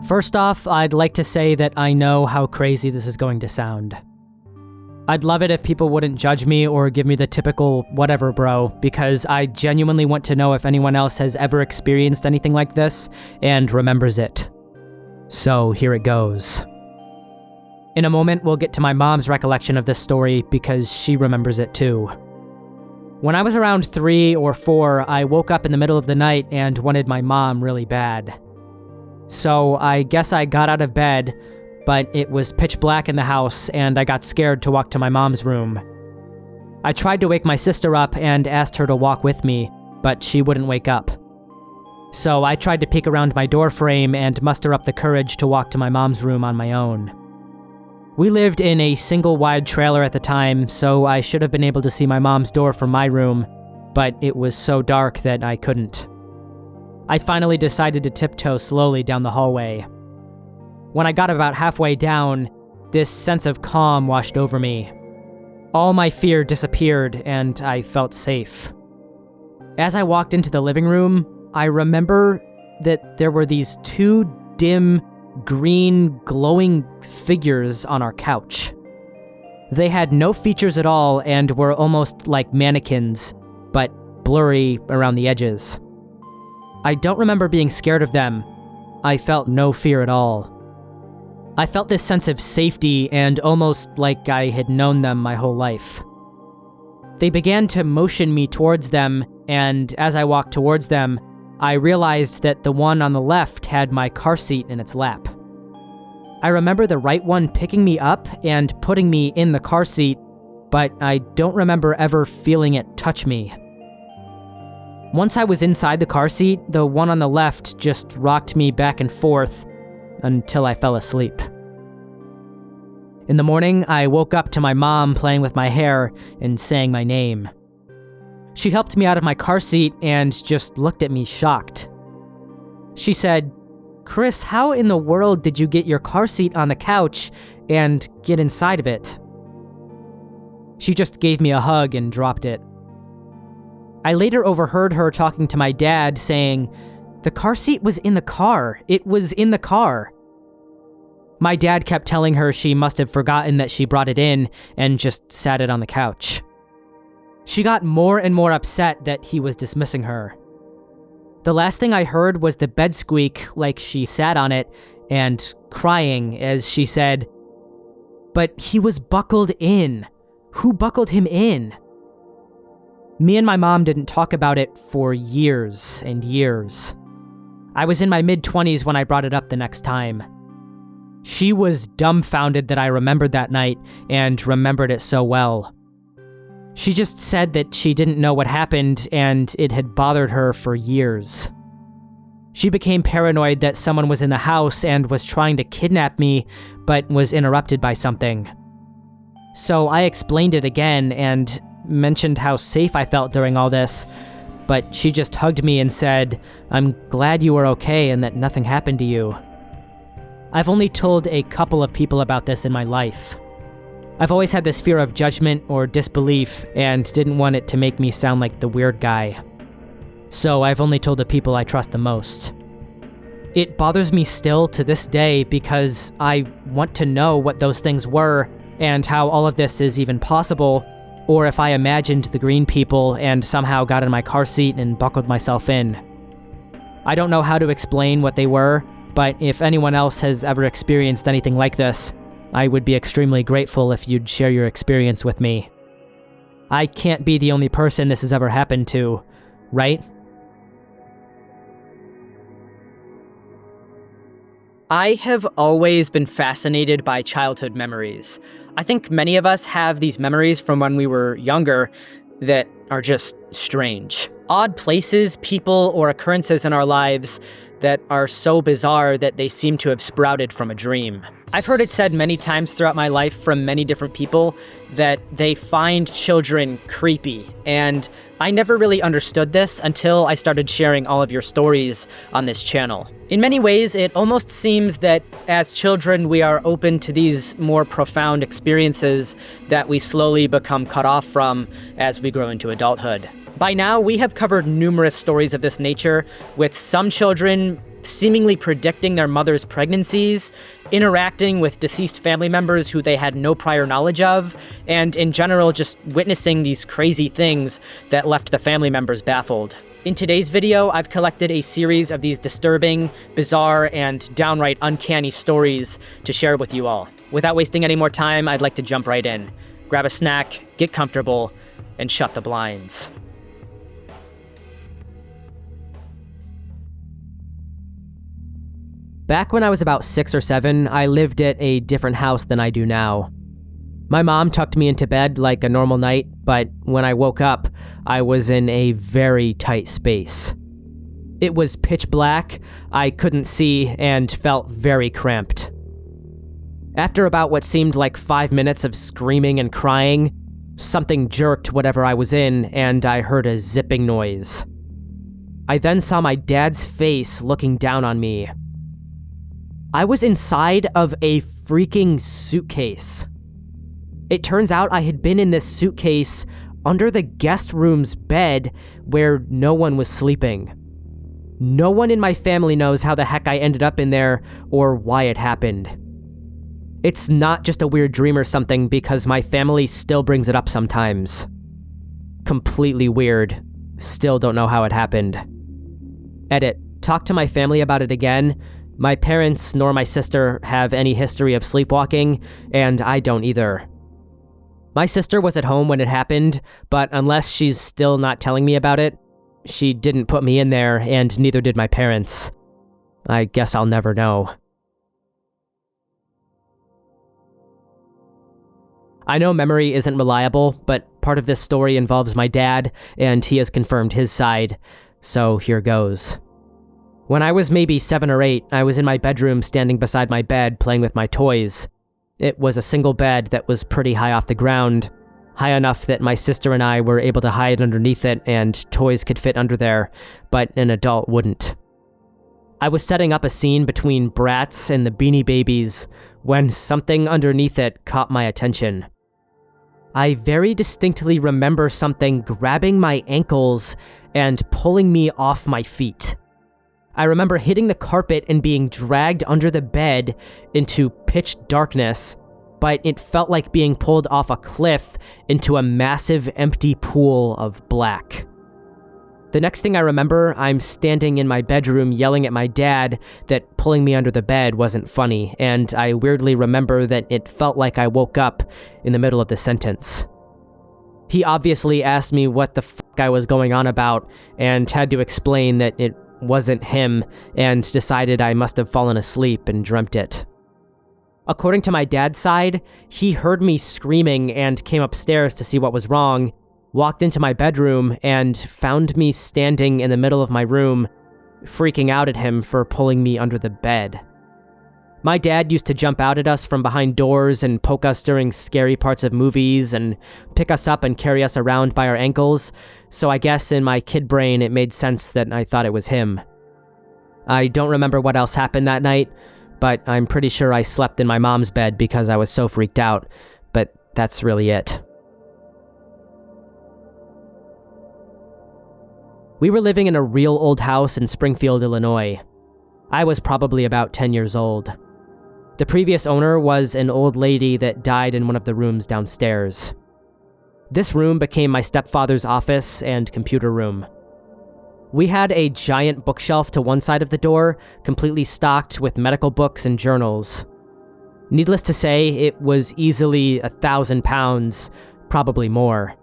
First off, I'd like to say that I know how crazy this is going to sound. I'd love it if people wouldn't judge me or give me the typical whatever bro, because I genuinely want to know if anyone else has ever experienced anything like this and remembers it. So here it goes. In a moment, we'll get to my mom's recollection of this story because she remembers it too. When I was around 3 or 4, I woke up in the middle of the night and wanted my mom really bad. So I guess I got out of bed, but it was pitch black in the house and I got scared to walk to my mom's room. I tried to wake my sister up and asked her to walk with me, but she wouldn't wake up. So I tried to peek around my door frame and muster up the courage to walk to my mom's room on my own. We lived in a single wide trailer at the time, so I should have been able to see my mom's door from my room, but it was so dark that I couldn't. I finally decided to tiptoe slowly down the hallway. When I got about halfway down, this sense of calm washed over me. All my fear disappeared and I felt safe. As I walked into the living room, I remember that there were these 2 dim, green, glowing figures on our couch. They had no features at all and were almost like mannequins, but blurry around the edges. I don't remember being scared of them. I felt no fear at all. I felt this sense of safety and almost like I had known them my whole life. They began to motion me towards them, and as I walked towards them, I realized that the one on the left had my car seat in its lap. I remember the right one picking me up and putting me in the car seat, but I don't remember ever feeling it touch me. Once I was inside the car seat, the one on the left just rocked me back and forth until I fell asleep. In the morning, I woke up to my mom playing with my hair and saying my name. She helped me out of my car seat and just looked at me shocked. She said, "Chris, how in the world did you get your car seat on the couch and get inside of it?" She just gave me a hug and dropped it. I later overheard her talking to my dad saying, "The car seat was in the car. It was in the car." My dad kept telling her she must have forgotten that she brought it in and just sat it on the couch. She got more and more upset that he was dismissing her. The last thing I heard was the bed squeak like she sat on it and crying as she said, "But he was buckled in. Who buckled him in?" Me and my mom didn't talk about it for years and years. I was in my mid-20s when I brought it up the next time. She was dumbfounded that I remembered that night and remembered it so well. She just said that she didn't know what happened and it had bothered her for years. She became paranoid that someone was in the house and was trying to kidnap me, but was interrupted by something. So I explained it again and mentioned how safe I felt during all this, but she just hugged me and said, "I'm glad you were okay and that nothing happened to you." I've only told a couple of people about this in my life. I've always had this fear of judgment or disbelief and didn't want it to make me sound like the weird guy. So I've only told the people I trust the most. It bothers me still to this day because I want to know what those things were and how all of this is even possible, or if I imagined the green people and somehow got in my car seat and buckled myself in. I don't know how to explain what they were, but if anyone else has ever experienced anything like this, I would be extremely grateful if you'd share your experience with me. I can't be the only person this has ever happened to, right? I have always been fascinated by childhood memories. I think many of us have these memories from when we were younger that are just strange. Odd places, people, or occurrences in our lives that are so bizarre that they seem to have sprouted from a dream. I've heard it said many times throughout my life from many different people that they find children creepy, and I never really understood this until I started sharing all of your stories on this channel. In many ways, it almost seems that as children we are open to these more profound experiences that we slowly become cut off from as we grow into adulthood. By now, we have covered numerous stories of this nature, with some children seemingly predicting their mother's pregnancies, interacting with deceased family members who they had no prior knowledge of, and in general just witnessing these crazy things that left the family members baffled. In today's video, I've collected a series of these disturbing, bizarre, and downright uncanny stories to share with you all. Without wasting any more time, I'd like to jump right in. Grab a snack, get comfortable, and shut the blinds. Back when I was about 6 or 7, I lived at a different house than I do now. My mom tucked me into bed like a normal night, but when I woke up, I was in a very tight space. It was pitch black, I couldn't see, and felt very cramped. After about what seemed like 5 minutes of screaming and crying, something jerked whatever I was in, and I heard a zipping noise. I then saw my dad's face looking down on me. I was inside of a freaking suitcase. It turns out I had been in this suitcase under the guest room's bed where no one was sleeping. No one in my family knows how the heck I ended up in there or why it happened. It's not just a weird dream or something because my family still brings it up sometimes. Completely weird. Still don't know how it happened. Edit. Talk to my family about it again. My parents nor my sister have any history of sleepwalking, and I don't either. My sister was at home when it happened, but unless she's still not telling me about it, she didn't put me in there, and neither did my parents. I guess I'll never know. I know memory isn't reliable, but part of this story involves my dad, and he has confirmed his side, so here goes. When I was maybe 7 or 8, I was in my bedroom standing beside my bed playing with my toys. It was a single bed that was pretty high off the ground, high enough that my sister and I were able to hide underneath it and toys could fit under there, but an adult wouldn't. I was setting up a scene between Bratz and the Beanie Babies when something underneath it caught my attention. I very distinctly remember something grabbing my ankles and pulling me off my feet. I remember hitting the carpet and being dragged under the bed into pitch darkness, but it felt like being pulled off a cliff into a massive empty pool of black. The next thing I remember, I'm standing in my bedroom yelling at my dad that pulling me under the bed wasn't funny, and I weirdly remember that it felt like I woke up in the middle of the sentence. He obviously asked me what the fuck I was going on about, and had to explain that it wasn't him, and decided I must have fallen asleep and dreamt it. According to my dad's side, he heard me screaming and came upstairs to see what was wrong, walked into my bedroom, and found me standing in the middle of my room, freaking out at him for pulling me under the bed. My dad used to jump out at us from behind doors and poke us during scary parts of movies and pick us up and carry us around by our ankles, so I guess in my kid brain it made sense that I thought it was him. I don't remember what else happened that night, but I'm pretty sure I slept in my mom's bed because I was so freaked out, but that's really it. We were living in a real old house in Springfield, Illinois. I was probably about 10 years old. The previous owner was an old lady that died in one of the rooms downstairs. This room became my stepfather's office and computer room. We had a giant bookshelf to one side of the door, completely stocked with medical books and journals. Needless to say, it was easily 1,000 pounds, probably more.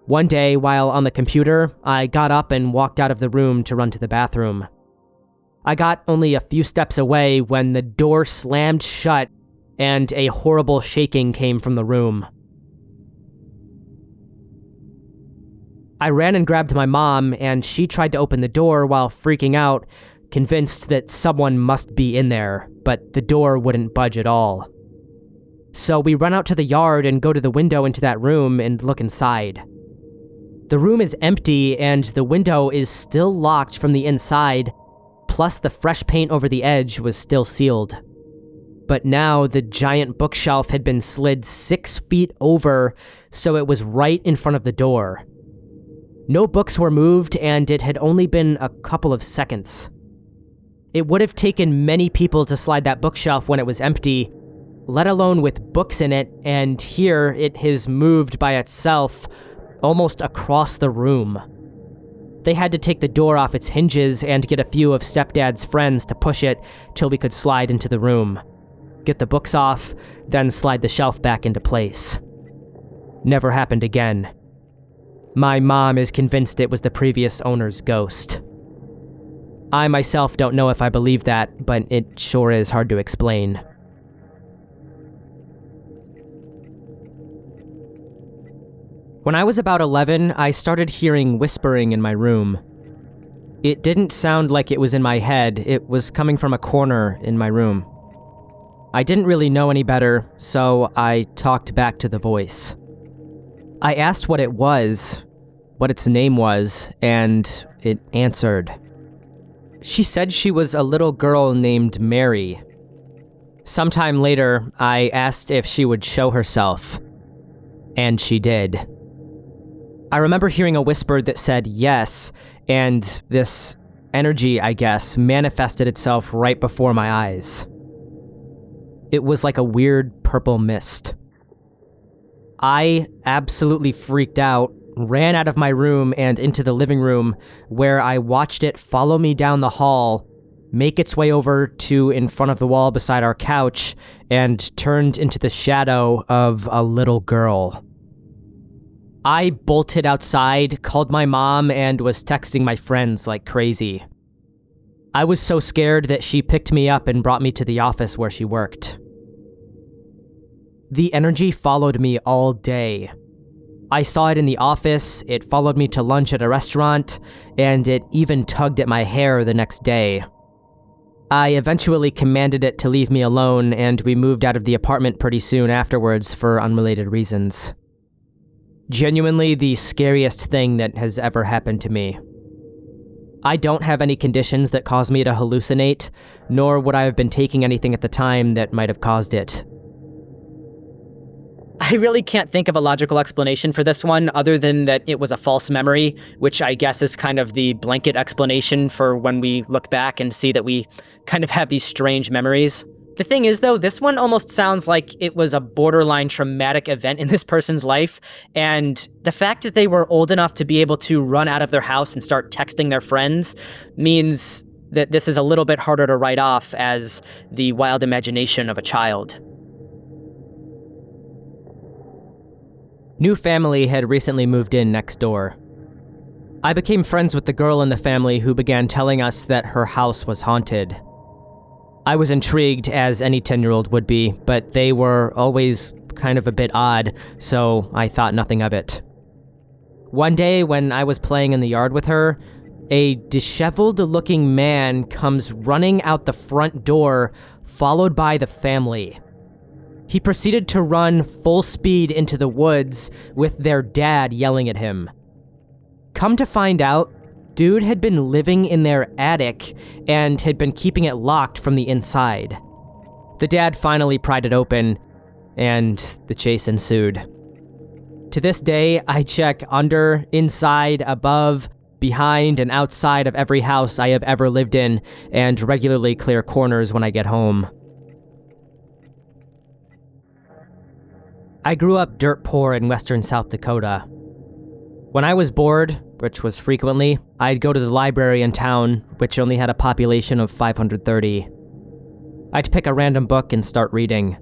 One day, while on the computer, I got up and walked out of the room to run to the bathroom. I got only a few steps away when the door slammed shut and a horrible shaking came from the room. I ran and grabbed my mom, and she tried to open the door while freaking out, convinced that someone must be in there, but the door wouldn't budge at all. So we run out to the yard and go to the window into that room and look inside. The room is empty and the window is still locked from the inside, plus the fresh paint over the edge was still sealed. But now the giant bookshelf had been slid 6 feet over, so it was right in front of the door. No books were moved, and it had only been a couple of seconds. It would have taken many people to slide that bookshelf when it was empty, let alone with books in it, and here it has moved by itself almost across the room. They had to take the door off its hinges and get a few of Stepdad's friends to push it till we could slide into the room. Get the books off, then slide the shelf back into place. Never happened again. My mom is convinced it was the previous owner's ghost. I myself don't know if I believe that, but it sure is hard to explain. When I was about 11, I started hearing whispering in my room. It didn't sound like it was in my head, it was coming from a corner in my room. I didn't really know any better, so I talked back to the voice. I asked what it was, what its name was, and it answered. She said she was a little girl named Mary. Sometime later, I asked if she would show herself, and she did. I remember hearing a whisper that said yes, and this energy, I guess, manifested itself right before my eyes. It was like a weird purple mist. I absolutely freaked out, ran out of my room and into the living room, where I watched it follow me down the hall, make its way over to in front of the wall beside our couch, and turned into the shadow of a little girl. I bolted outside, called my mom, and was texting my friends like crazy. I was so scared that she picked me up and brought me to the office where she worked. The energy followed me all day. I saw it in the office, it followed me to lunch at a restaurant, and it even tugged at my hair the next day. I eventually commanded it to leave me alone, and we moved out of the apartment pretty soon afterwards for unrelated reasons. Genuinely the scariest thing that has ever happened to me. I don't have any conditions that cause me to hallucinate, nor would I have been taking anything at the time that might have caused it. I really can't think of a logical explanation for this one other than that it was a false memory, which I guess is kind of the blanket explanation for when we look back and see that we kind of have these strange memories. The thing is, though, this one almost sounds like it was a borderline traumatic event in this person's life, and the fact that they were old enough to be able to run out of their house and start texting their friends means that this is a little bit harder to write off as the wild imagination of a child. New family had recently moved in next door. I became friends with the girl in the family who began telling us that her house was haunted. I was intrigued, as any 10-year-old would be, but they were always kind of a bit odd, so I thought nothing of it. One day, when I was playing in the yard with her, a disheveled-looking man comes running out the front door, followed by the family. He proceeded to run full speed into the woods with their dad yelling at him. Come to find out, dude had been living in their attic and had been keeping it locked from the inside. The dad finally pried it open, and the chase ensued. To this day, I check under, inside, above, behind, and outside of every house I have ever lived in, and regularly clear corners when I get home. I grew up dirt poor in western South Dakota. When I was bored, which was frequently, I'd go to the library in town, which only had a population of 530. I'd pick a random book and start reading.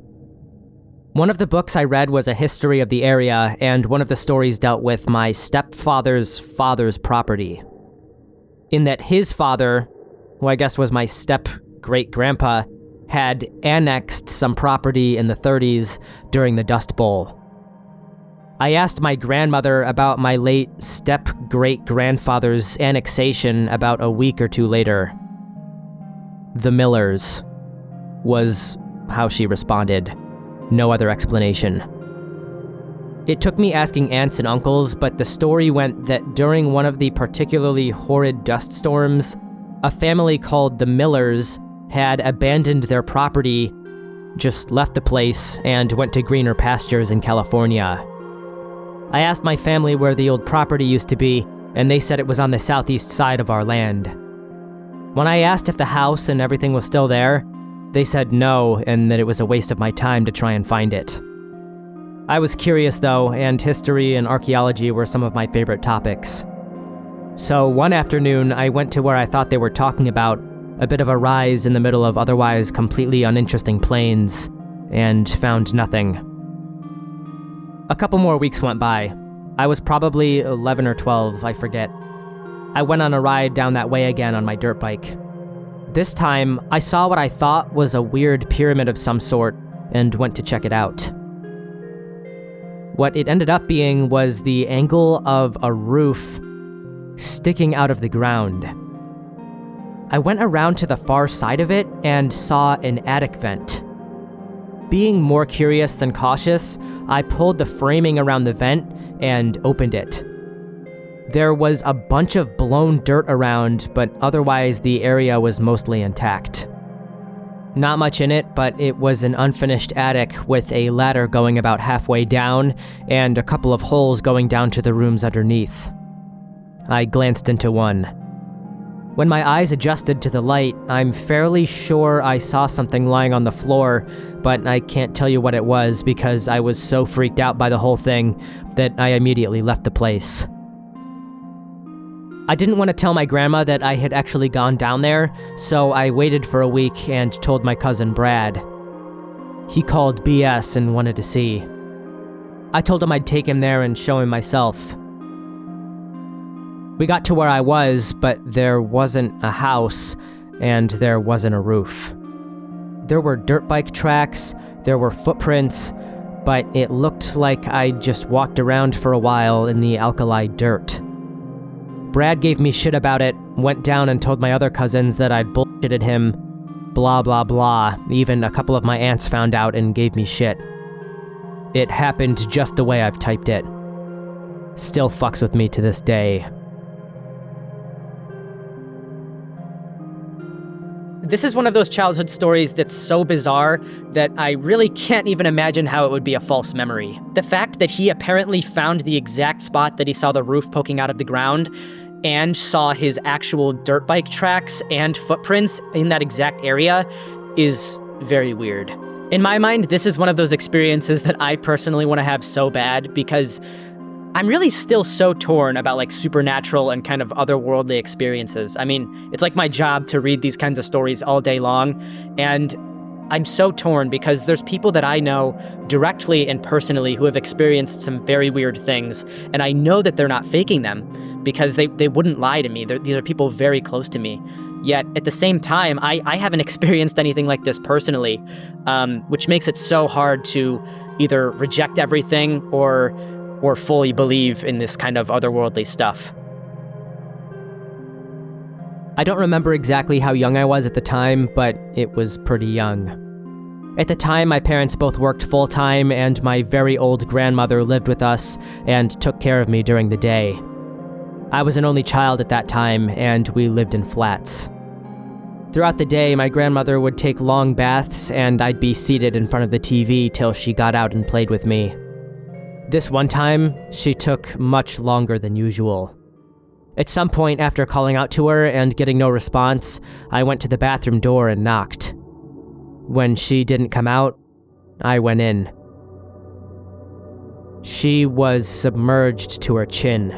One of the books I read was a history of the area, and one of the stories dealt with my stepfather's father's property. In that his father, who I guess was my step-great-grandpa, had annexed some property in the 30s during the Dust Bowl. I asked my grandmother about my late step-great-grandfather's annexation about a week or two later. The Millers was how she responded. No other explanation. It took me asking aunts and uncles, but the story went that during one of the particularly horrid dust storms, a family called the Millers had abandoned their property, just left the place, and went to greener pastures in California. I asked my family where the old property used to be, and they said it was on the southeast side of our land. When I asked if the house and everything was still there, they said no and that it was a waste of my time to try and find it. I was curious though, and history and archaeology were some of my favorite topics. So one afternoon, I went to where I thought they were talking about, a bit of a rise in the middle of otherwise completely uninteresting plains, and found nothing. A couple more weeks went by. I was probably 11 or 12, I forget. I went on a ride down that way again on my dirt bike. This time, I saw what I thought was a weird pyramid of some sort and went to check it out. What it ended up being was the angle of a roof sticking out of the ground. I went around to the far side of it and saw an attic vent. Being more curious than cautious, I pulled the framing around the vent and opened it. There was a bunch of blown dirt around, but otherwise the area was mostly intact. Not much in it, but it was an unfinished attic with a ladder going about halfway down and a couple of holes going down to the rooms underneath. I glanced into one. When my eyes adjusted to the light, I'm fairly sure I saw something lying on the floor, but I can't tell you what it was because I was so freaked out by the whole thing that I immediately left the place. I didn't want to tell my grandma that I had actually gone down there, so I waited for a week and told my cousin Brad. He called BS and wanted to see. I told him I'd take him there and show him myself. We got to where I was, but there wasn't a house, and there wasn't a roof. There were dirt bike tracks, there were footprints, but it looked like I'd just walked around for a while in the alkali dirt. Brad gave me shit about it, went down and told my other cousins that I'd bullshitted him, blah blah blah. Even a couple of my aunts found out and gave me shit. It happened just the way I've typed it. Still fucks with me to this day. This is one of those childhood stories that's so bizarre that I really can't even imagine how it would be a false memory. The fact that he apparently found the exact spot that he saw the roof poking out of the ground and saw his actual dirt bike tracks and footprints in that exact area is very weird. In my mind, this is one of those experiences that I personally want to have so bad because I'm really still so torn about like supernatural and kind of otherworldly experiences. I mean, it's like my job to read these kinds of stories all day long, and I'm so torn because there's people that I know directly and personally who have experienced some very weird things, and I know that they're not faking them because they wouldn't lie to me. These are people very close to me. Yet at the same time, I haven't experienced anything like this personally, which makes it so hard to either reject everything or fully believe in this kind of otherworldly stuff. I don't remember exactly how young I was at the time, but it was pretty young. At the time, my parents both worked full-time, and my very old grandmother lived with us and took care of me during the day. I was an only child at that time, and we lived in flats. Throughout the day, my grandmother would take long baths, and I'd be seated in front of the TV till she got out and played with me. This one time, she took much longer than usual. At some point after calling out to her and getting no response, I went to the bathroom door and knocked. When she didn't come out, I went in. She was submerged to her chin.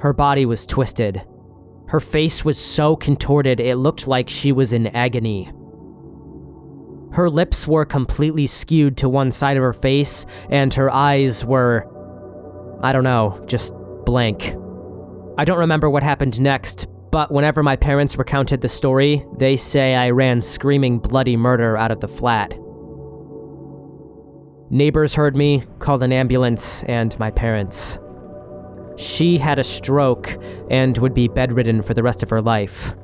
Her body was twisted. Her face was so contorted it looked like she was in agony. Her lips were completely skewed to one side of her face, and her eyes were, I don't know, just blank. I don't remember what happened next, but whenever my parents recounted the story, they say I ran screaming bloody murder out of the flat. Neighbors heard me, called an ambulance, and my parents. She had a stroke and would be bedridden for the rest of her life.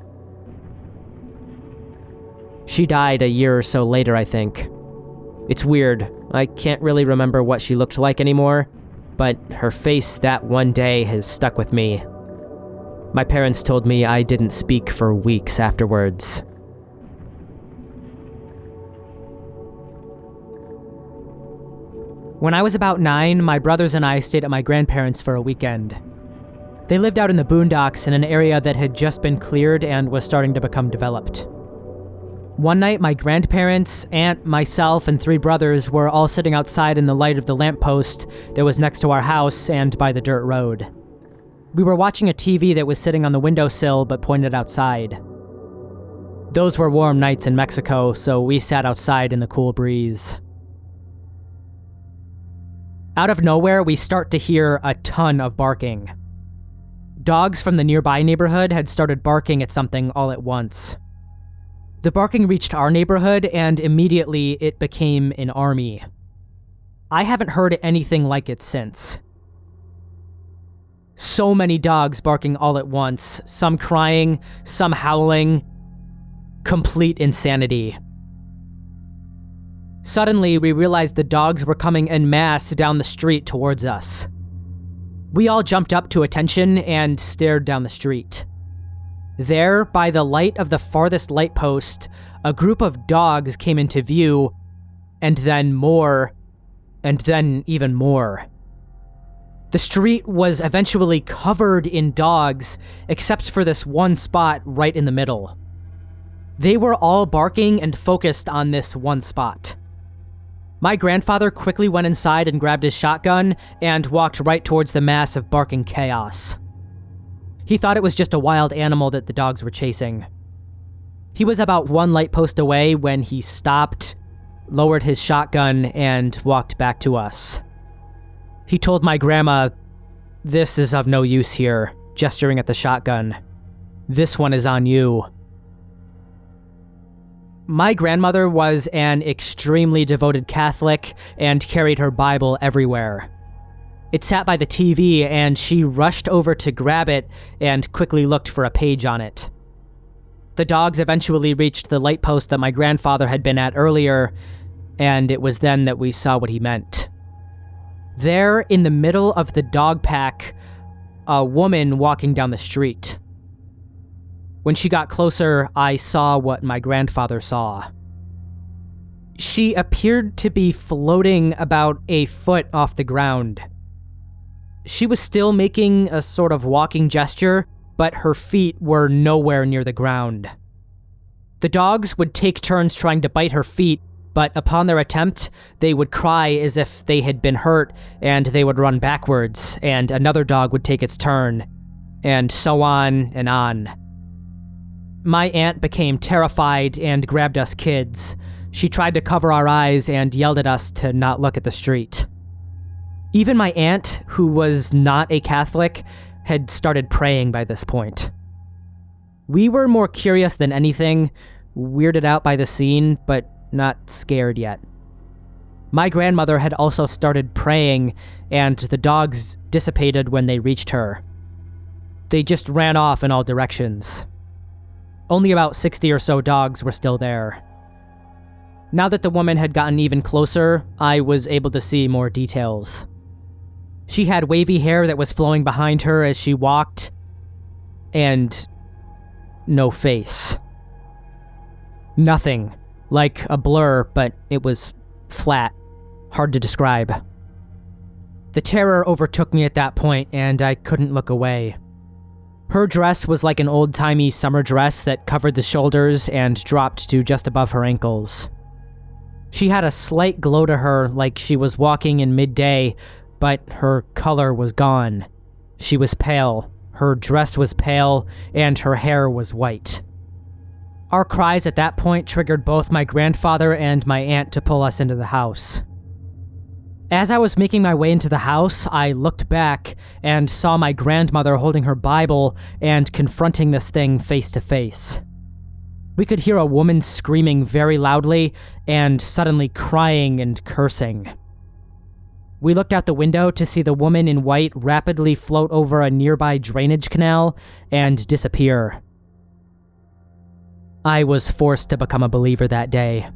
She died a year or so later, I think. It's weird. I can't really remember what she looked like anymore, but her face that one day has stuck with me. My parents told me I didn't speak for weeks afterwards. When I was about 9, my brothers and I stayed at my grandparents' for a weekend. They lived out in the boondocks in an area that had just been cleared and was starting to become developed. One night, my grandparents, aunt, myself, and 3 brothers were all sitting outside in the light of the lamppost that was next to our house and by the dirt road. We were watching a TV that was sitting on the windowsill but pointed outside. Those were warm nights in Mexico, so we sat outside in the cool breeze. Out of nowhere, we start to hear a ton of barking. Dogs from the nearby neighborhood had started barking at something all at once. The barking reached our neighborhood, and immediately it became an army. I haven't heard anything like it since. So many dogs barking all at once, some crying, some howling. Complete insanity. Suddenly, we realized the dogs were coming en masse down the street towards us. We all jumped up to attention and stared down the street. There, by the light of the farthest light post, a group of dogs came into view, and then more, and then even more. The street was eventually covered in dogs, except for this one spot right in the middle. They were all barking and focused on this one spot. My grandfather quickly went inside and grabbed his shotgun and walked right towards the mass of barking chaos. He thought it was just a wild animal that the dogs were chasing. He was about 1 light post away when he stopped, lowered his shotgun, and walked back to us. He told my grandma, "This is of no use here," gesturing at the shotgun. "This one is on you." My grandmother was an extremely devoted Catholic and carried her Bible everywhere. It sat by the TV, and she rushed over to grab it and quickly looked for a page on it. The dogs eventually reached the light post that my grandfather had been at earlier, and it was then that we saw what he meant. There, in the middle of the dog pack, a woman walking down the street. When she got closer, I saw what my grandfather saw. She appeared to be floating about a foot off the ground. She was still making a sort of walking gesture, but her feet were nowhere near the ground. The dogs would take turns trying to bite her feet, but upon their attempt, they would cry as if they had been hurt, and they would run backwards, and another dog would take its turn, and so on and on. My aunt became terrified and grabbed us kids. She tried to cover our eyes and yelled at us to not look at the street. Even my aunt, who was not a Catholic, had started praying by this point. We were more curious than anything, weirded out by the scene, but not scared yet. My grandmother had also started praying, and the dogs dissipated when they reached her. They just ran off in all directions. Only about 60 or so dogs were still there. Now that the woman had gotten even closer, I was able to see more details. She had wavy hair that was flowing behind her as she walked, and no face. Nothing. Like a blur, but it was flat. Hard to describe. The terror overtook me at that point, and I couldn't look away. Her dress was like an old-timey summer dress that covered the shoulders and dropped to just above her ankles. She had a slight glow to her, like she was walking in midday, but her color was gone. She was pale, her dress was pale, and her hair was white. Our cries at that point triggered both my grandfather and my aunt to pull us into the house. As I was making my way into the house, I looked back and saw my grandmother holding her Bible and confronting this thing face to face. We could hear a woman screaming very loudly and suddenly crying and cursing. We looked out the window to see the woman in white rapidly float over a nearby drainage canal and disappear. I was forced to become a believer that day.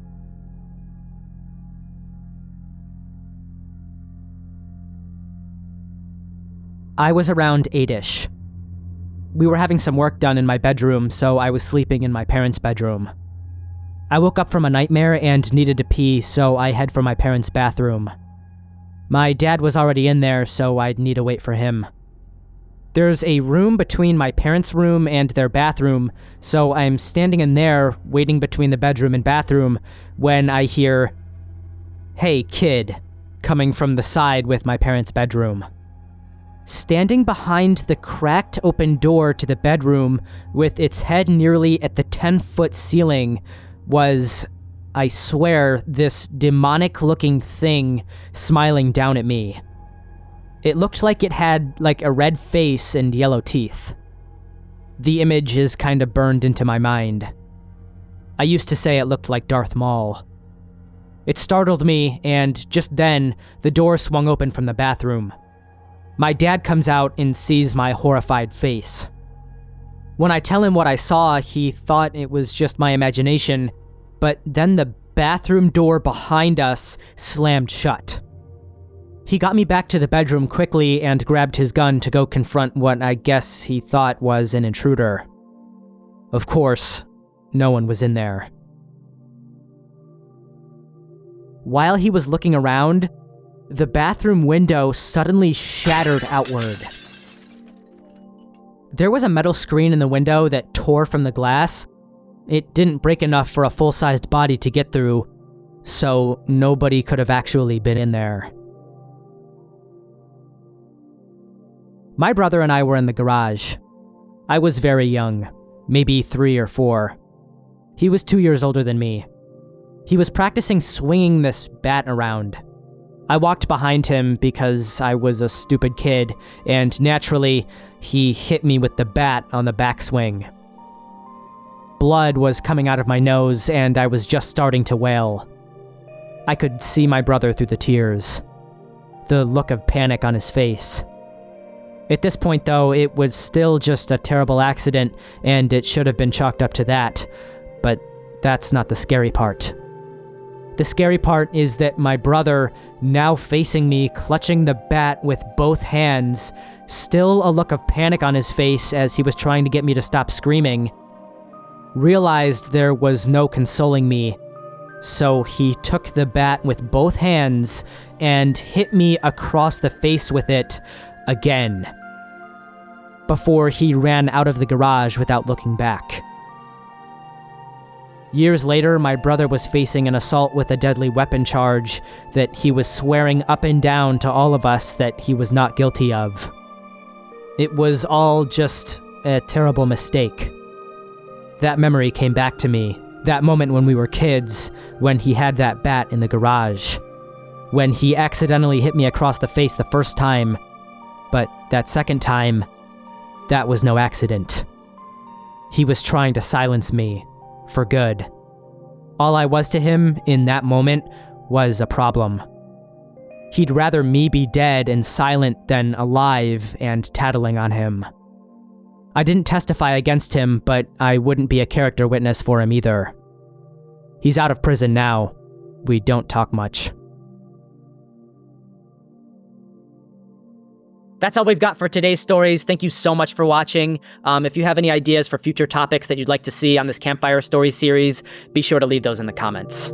I was around 8-ish. We were having some work done in my bedroom, so I was sleeping in my parents' bedroom. I woke up from a nightmare and needed to pee, so I head for my parents' bathroom. My dad was already in there, so I'd need to wait for him. There's a room between my parents' room and their bathroom, so I'm standing in there, waiting between the bedroom and bathroom, when I hear, "Hey, kid," coming from the side with my parents' bedroom. Standing behind the cracked open door to the bedroom, with its head nearly at the 10-foot ceiling, was, I swear, this demonic-looking thing smiling down at me. It looked like it had, a red face and yellow teeth. The image is kind of burned into my mind. I used to say it looked like Darth Maul. It startled me, and just then, the door swung open from the bathroom. My dad comes out and sees my horrified face. When I tell him what I saw, he thought it was just my imagination, but then the bathroom door behind us slammed shut. He got me back to the bedroom quickly and grabbed his gun to go confront what I guess he thought was an intruder. Of course, no one was in there. While he was looking around, the bathroom window suddenly shattered outward. There was a metal screen in the window that tore from the glass. It didn't break enough for a full-sized body to get through, so nobody could have actually been in there. My brother and I were in the garage. I was very young, maybe 3 or 4. He was 2 years older than me. He was practicing swinging this bat around. I walked behind him because I was a stupid kid, and naturally, he hit me with the bat on the backswing. Blood was coming out of my nose, and I was just starting to wail. I could see my brother through the tears, the look of panic on his face. At this point, though, it was still just a terrible accident, and it should have been chalked up to that, but that's not the scary part. The scary part is that my brother, now facing me, clutching the bat with both hands, still a look of panic on his face as he was trying to get me to stop screaming, realized there was no consoling me, so he took the bat with both hands and hit me across the face with it again, before he ran out of the garage without looking back. Years later, my brother was facing an assault with a deadly weapon charge that he was swearing up and down to all of us that he was not guilty of. It was all just a terrible mistake. That memory came back to me, that moment when we were kids, when he had that bat in the garage, when he accidentally hit me across the face the first time, but that second time, that was no accident. He was trying to silence me, for good. All I was to him in that moment was a problem. He'd rather me be dead and silent than alive and tattling on him. I didn't testify against him, but I wouldn't be a character witness for him either. He's out of prison now. We don't talk much. That's all we've got for today's stories. Thank you so much for watching. If you have any ideas for future topics that you'd like to see on this Campfire Stories series, be sure to leave those in the comments.